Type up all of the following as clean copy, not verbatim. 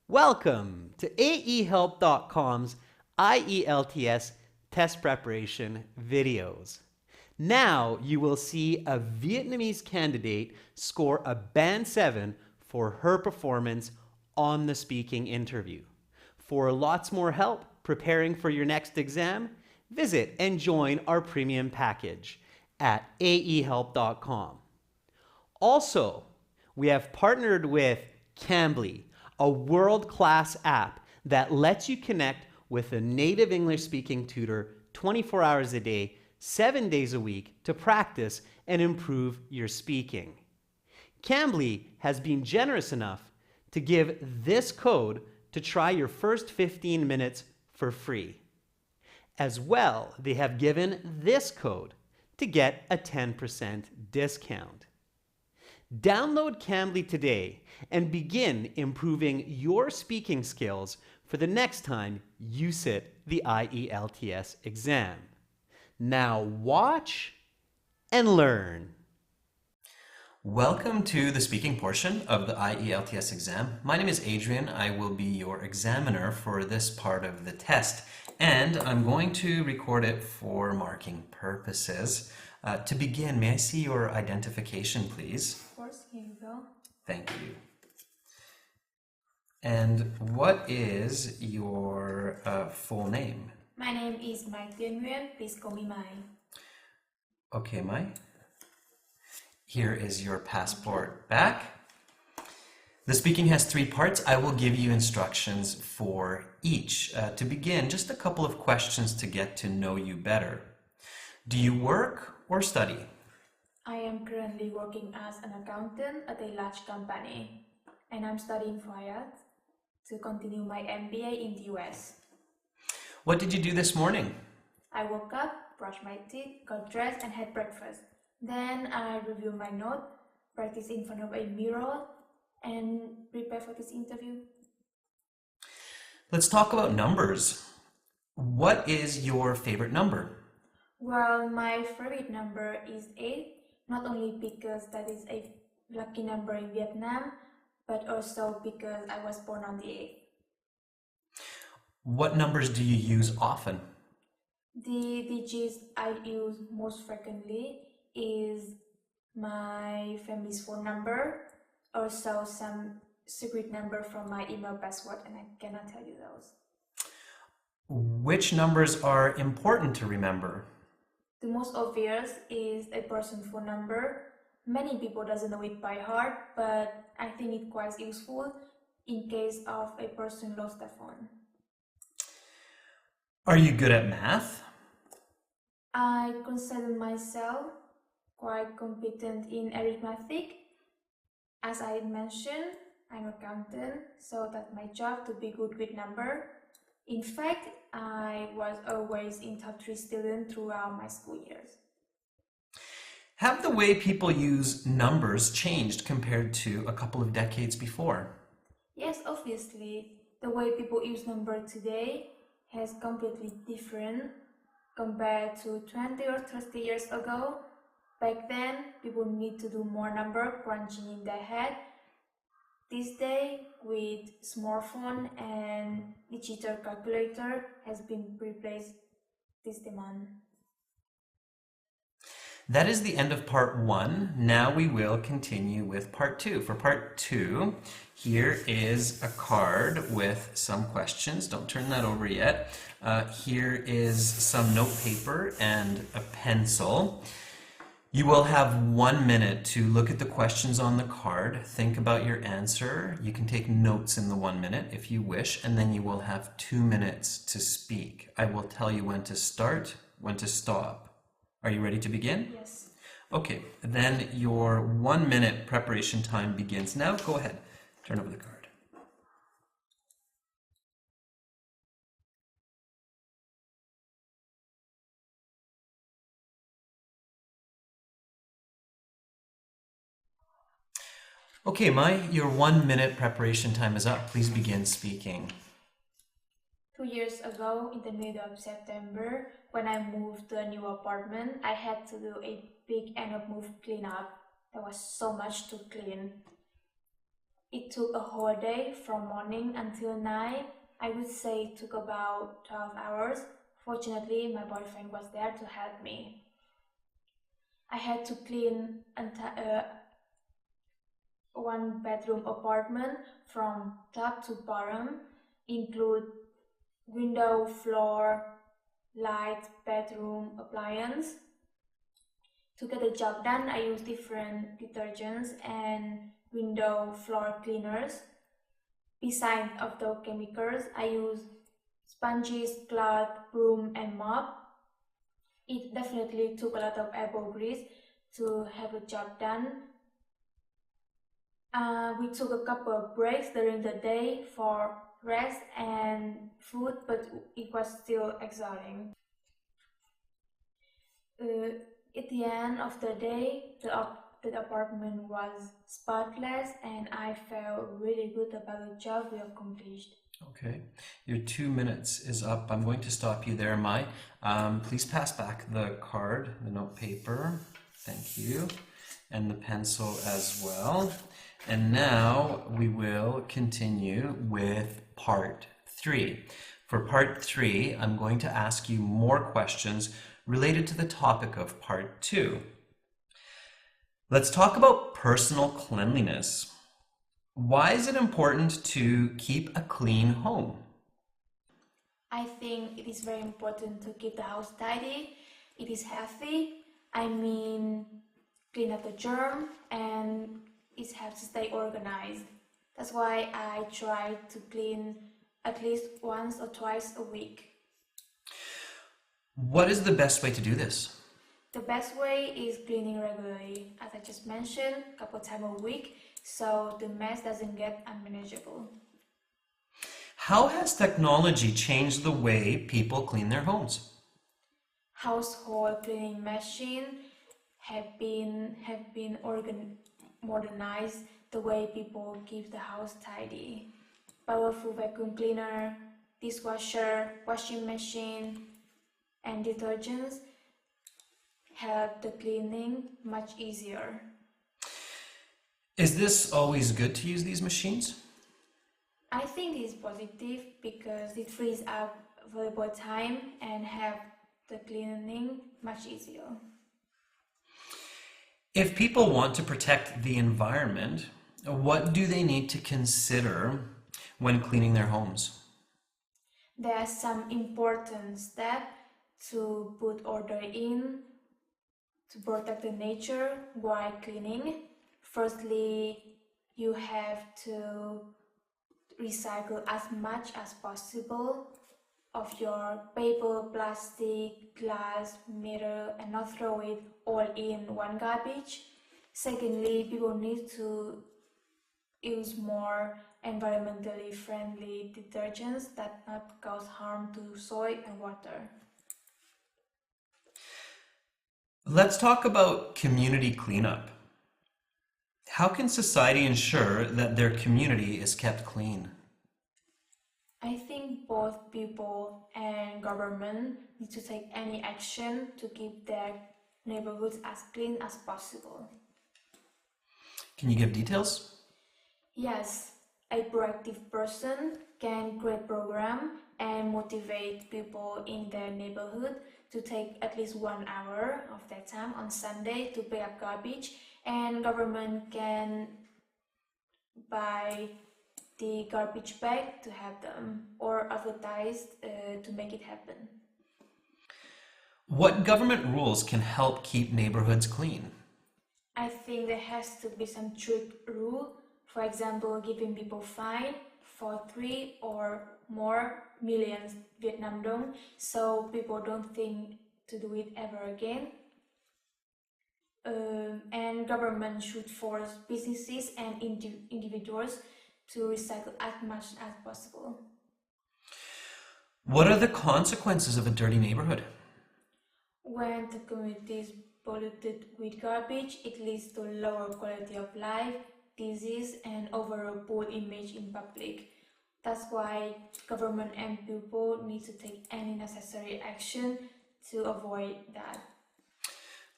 Welcome to AEHelp.com's IELTS test preparation videos. Now you will see a Vietnamese candidate score a Band 7 for her performance on the speaking interview. For lots more help preparing for your next exam, visit and join our premium package at aehelp.com. Also, we have partnered with CAMBLY, a world-class app that lets you connect with a native English-speaking tutor 24 hours a day, 7 days a week to practice and improve your speaking. CAMBLY has been generous enough to give this code to try your first 15 minutes for free. As well, they have given this code to get a 10% discount. Download CAMBLY today and begin improving your speaking skills for the next time you sit the IELTS exam. Now watch and learn. Welcome to the speaking portion of the IELTS exam. My name is Adrian. I will be your examiner for this part of the test, and I'm going to record it for marking purposes. To begin, may I see your identification, please? Of course, here you go. Thank you. And what is your full name? My name is Mai Tiên Nguyen. Please call me Mai. Okay, Mai. Here is your passport back. The speaking has 3 parts. I will give you instructions for each. To begin, just a couple of questions to get to know you better. Do you work or study? I am currently working as an accountant at a large company, and I'm studying for IELTS to continue my MBA in the US. What did you do this morning? I woke up, brushed my teeth, got dressed, and had breakfast. Then I reviewed my note, practiced in front of a mirror, and prepared for this interview. Let's talk about numbers. What is your favorite number? Well, my favorite number is 8, not only because that is a lucky number in Vietnam, but also because I was born on the 8th. What numbers do you use often? The digits I use most frequently is my family's phone number, also some secret number from my email password, and I cannot tell you those. Which numbers are important to remember? The most obvious is a person's phone number. Many people doesn't know it by heart, but I think it's quite useful in case of a person lost their phone. Are you good at math? I consider myself quite competent in arithmetic. As I mentioned, I'm an accountant, so that's my job to be good with number. In fact, I was always in top 3 student throughout my school years. Have the way people use numbers changed compared to a couple of decades before? Yes, obviously, the way people use number today has completely different compared to 20 or 30 years ago. Back then, people need to do more number crunching in their head. This day, with smartphone and digital calculator has been replaced this demand. That is the end of part 1. Now we will continue with part 2. For part 2, here is a card with some questions. Don't turn that over yet. Here is some note paper and a pencil. You will have 1 minute to look at the questions on the card, think about your answer. You can take notes in the 1 minute if you wish, and then you will have 2 minutes to speak. I will tell you when to start, when to stop. Are you ready to begin? Yes. Okay, then your 1 minute preparation time begins now. Go ahead, turn over the card. Okay, Mai, your 1 minute preparation time is up. Please begin speaking. 2 years ago, in the middle of September, when I moved to a new apartment, I had to do a big end of move cleanup. There was so much to clean. It took a whole day from morning until night. I would say it took about 12 hours. Fortunately, my boyfriend was there to help me. I had to clean one bedroom apartment from top to bottom, include window, floor, light, bedroom, appliance. To get the job done, I use different detergents and window floor cleaners. Besides of the chemicals, I use sponges, cloth, broom, and mop. It definitely took a lot of elbow grease to have the job done. We took a couple of breaks during the day for rest and food, but it was still exhausting. At the end of the day, the apartment was spotless, and I felt really good about the job we accomplished. Okay, your 2 minutes is up. I'm going to stop you there, Mai. Please pass back the card, the note paper. Thank you. And the pencil as well. And now we will continue with part 3. For part 3, I'm going to ask you more questions related to the topic of part 2. Let's talk about personal cleanliness. Why is it important to keep a clean home? I think it is very important to keep the house tidy. It is healthy. I mean, clean up the germ, and it helps to stay organized. That's why I try to clean at least once or twice a week. What is the best way to do this? The best way is cleaning regularly, as I just mentioned, a couple times a week, so the mess doesn't get unmanageable. How has technology changed the way people clean their homes? Household cleaning machines have been modernized the way people keep the house tidy. Powerful vacuum cleaner, dishwasher, washing machine, and detergents help the cleaning much easier. Is this always good to use these machines? I think it's positive because it frees up valuable time and help the cleaning much easier. If people want to protect the environment, what do they need to consider when cleaning their homes? There are some important steps to put order in to protect the nature while cleaning. Firstly, you have to recycle as much as possible of your paper, plastic, glass, metal, and not throw it all in one garbage. Secondly, people need to use more environmentally friendly detergents that not cause harm to soil and water. Let's talk about community cleanup. How can society ensure that their community is kept clean? I think both people and government need to take any action to keep their neighborhoods as clean as possible. Can you give details? Yes, a proactive person can create program and motivate people in their neighborhood to take at least 1 hour of their time on Sunday to pick up garbage, and government can buy the garbage bag to have them or advertise to make it happen. What government rules can help keep neighborhoods clean? I think there has to be some strict rule, for example, giving people fine for 3 or more millions Vietnam dong, so people don't think to do it ever again. And government should force businesses and individuals to recycle as much as possible. What are the consequences of a dirty neighborhood? When the community is polluted with garbage, it leads to lower quality of life, disease, and overall poor image in public. That's why government and people need to take any necessary action to avoid that.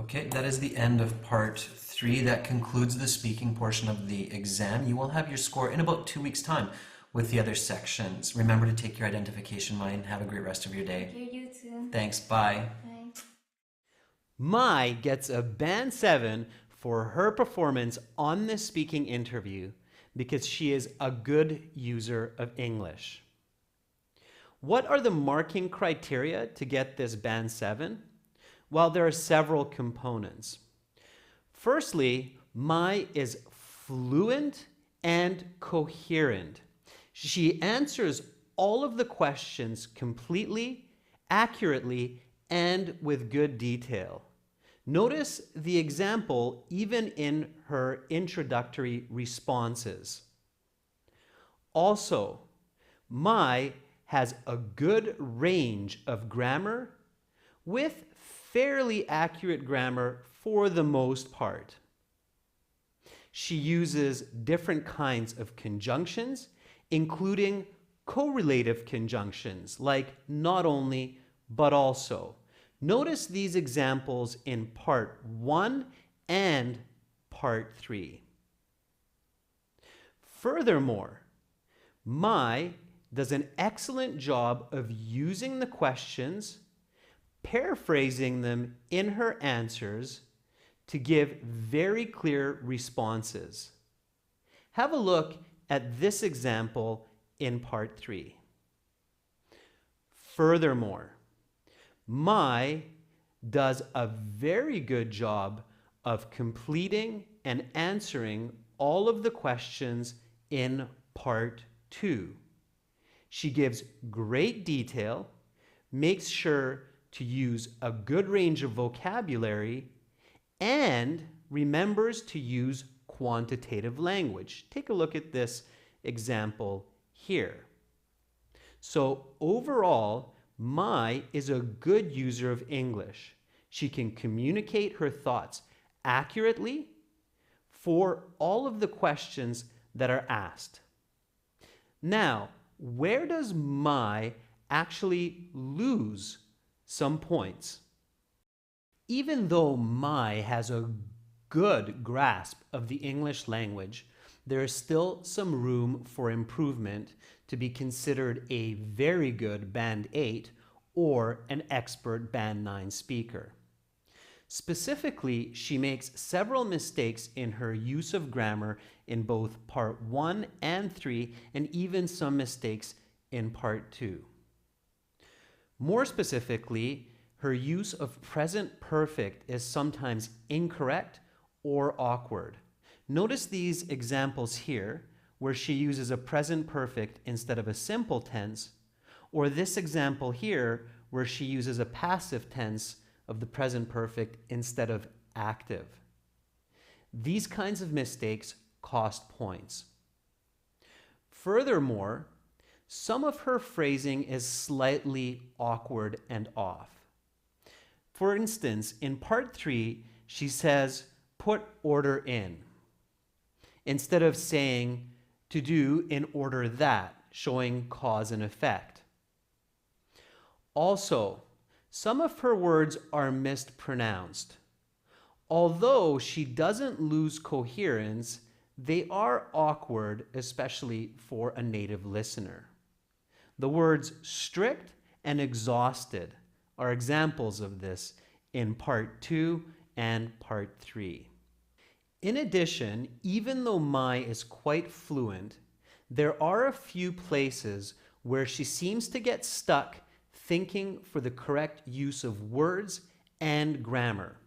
Okay, that is the end of part 3. That concludes the speaking portion of the exam. You will have your score in about 2 weeks' time with the other sections. Remember to take your identification mine. Have a great rest of your day. Thank you, you too. Thanks. Bye. Bye. Mai gets a band 7 for her performance on this speaking interview because she is a good user of English. What are the marking criteria to get this band 7? Well, there are several components. Firstly, Mai is fluent and coherent. She answers all of the questions completely, accurately, and with good detail. Notice the example even in her introductory responses. Also, Mai has a good range of grammar with fairly accurate grammar for the most part. She uses different kinds of conjunctions, including correlative conjunctions like not only, but also. Notice these examples in part 1 and part 3. Furthermore, Mai does an excellent job of using the questions, paraphrasing them in her answers to give very clear responses. Have a look at this example in part 3. Furthermore, Mai does a very good job of completing and answering all of the questions in part 2. She gives great detail, makes sure to use a good range of vocabulary, and remembers to use quantitative language. Take a look at this example here. So overall, Mai is a good user of English. She can communicate her thoughts accurately for all of the questions that are asked. Now, where does Mai actually lose some points? Even though Mai has a good grasp of the English language, there is still some room for improvement to be considered a very good Band 8 or an expert Band 9 speaker. Specifically, she makes several mistakes in her use of grammar in both part 1 and 3, and even some mistakes in part 2. More specifically, her use of present perfect is sometimes incorrect or awkward. Notice these examples here, where she uses a present perfect instead of a simple tense, or this example here, where she uses a passive tense of the present perfect instead of active. These kinds of mistakes cost points. Furthermore, some of her phrasing is slightly awkward and off. For instance, in part 3, she says, "Put order in," instead of saying, "to do in order that," showing cause and effect. Also, some of her words are mispronounced. Although she doesn't lose coherence, they are awkward, especially for a native listener. The words strict and exhausted are examples of this in part 2 and part 3. In addition, even though Mai is quite fluent, there are a few places where she seems to get stuck thinking for the correct use of words and grammar.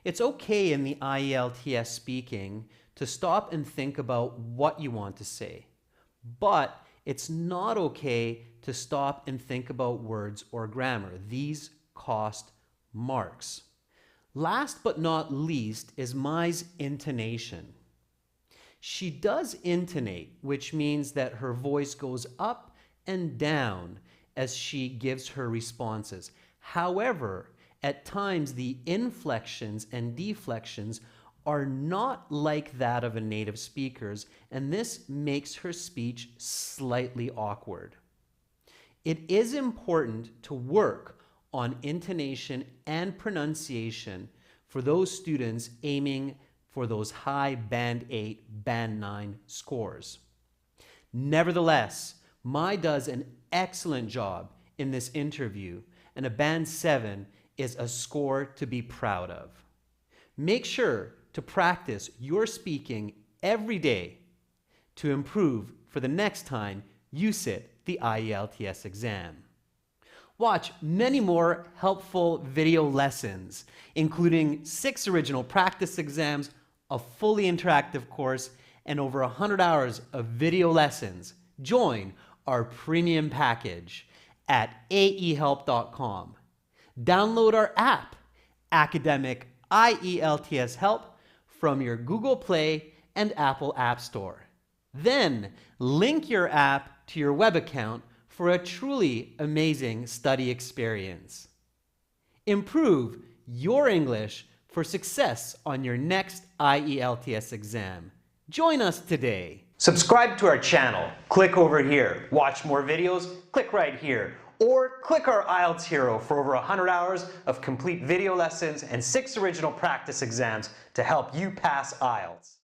It's okay in the IELTS speaking to stop and think about what you want to say, but it's not okay to stop and think about words or grammar. These cost marks. Last but not least is Mai's intonation. She does intonate, which means that her voice goes up and down as she gives her responses. However, at times the inflections and deflections are not like that of a native speaker's, and this makes her speech slightly awkward. It is important to work on intonation and pronunciation for those students aiming for those high Band 8, Band 9 scores. Nevertheless, Mai does an excellent job in this interview, and a Band 7 is a score to be proud of. Make sure to practice your speaking every day to improve for the next time you sit the IELTS exam. Watch many more helpful video lessons, including 6 original practice exams, a fully interactive course, and over 100 hours of video lessons. Join our premium package at aehelp.com. Download our app, Academic IELTS Help, from your Google Play and Apple App Store. Then link your app to your web account for a truly amazing study experience. Improve your English for success on your next IELTS exam. Join us today. Subscribe to our channel. Click over here. Watch more videos. Click right here. Or click our IELTS Hero for over 100 hours of complete video lessons and 6 original practice exams to help you pass IELTS.